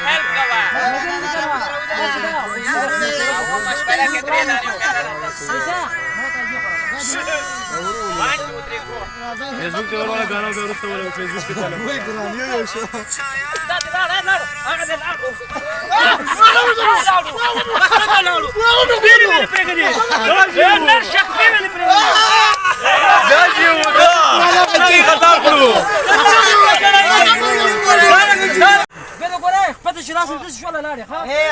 हेल्प कवा वो मशवरा के दे दारी पैसा 1 2 3 4 फेसबुक पे वाला गाना व्यवस्था वाला फेसबुक पे चला वही गाना ये शो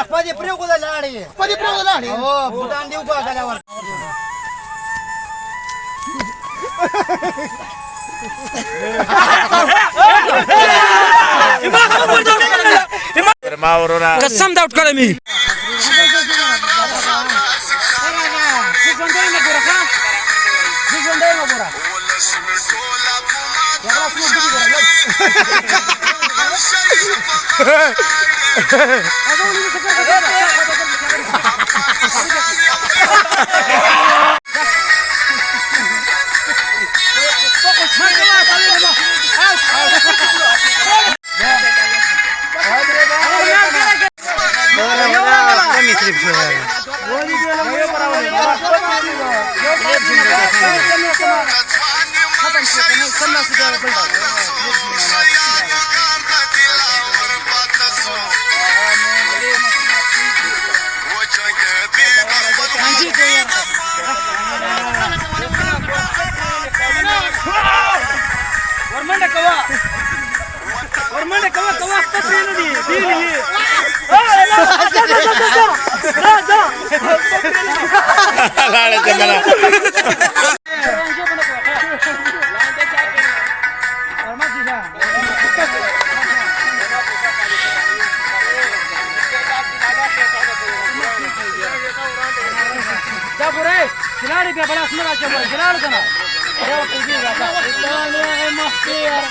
خپدي پرېغو د لاړې خپدي پرېغو د لاړې او بوتان دی وګاله ور ما ورونه قسم دا وټ کړم می جلالي بيا بلاش مرة جبر جلال كنا يا تجي يا يا مختي يا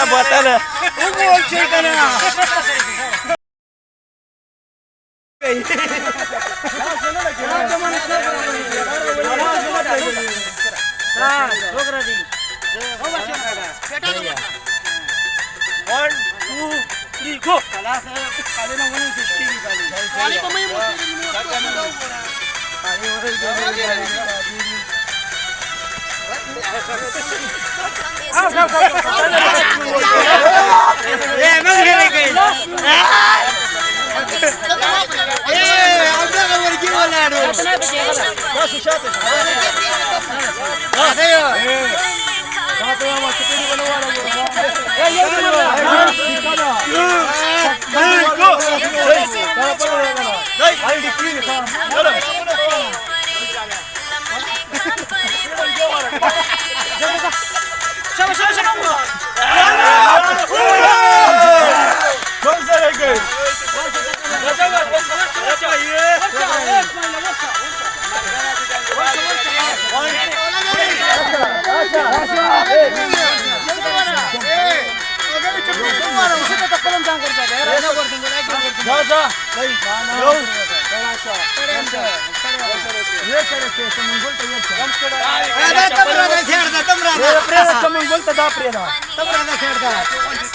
بطلة وقول شيء كنا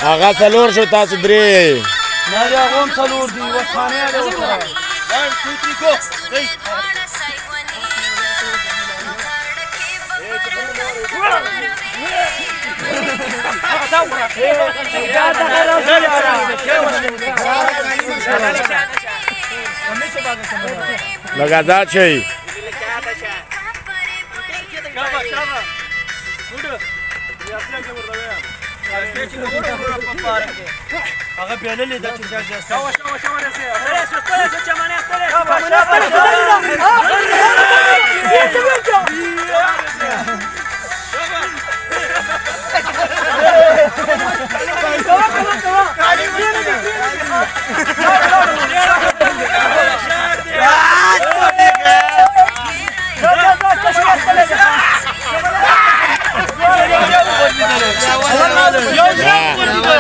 هغه څلور شو تاسو درې نه دا هم څلور دي وسخانه ده وسره 1 2 3 go لږ آزاد شئ هغه بیللې د چې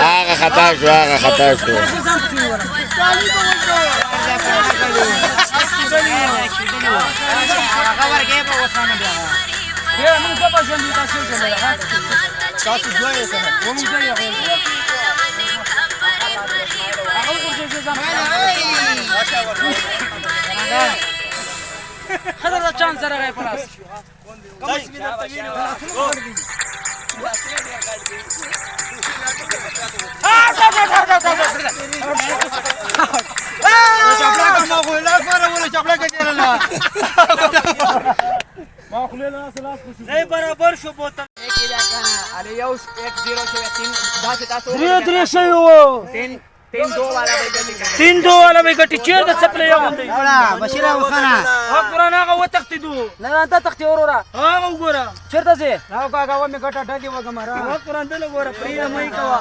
هغه خطا شو هغه خطا شو خذ هذا chance راغي خلاص नहीं बराबर शो बोतल अरे यो 1-0 درې شي وو 3-2 वाला बेगली 3-2 والا به ګټي چیر د سپلې یو غوندي بشیر او خانه قرآن هغه وتختیدو نه انت تختي وروره هغه وګوره چیرته ځې راو کاغه و می ګټه ډګي وګمره قرآن دل وګوره پرې مې کوا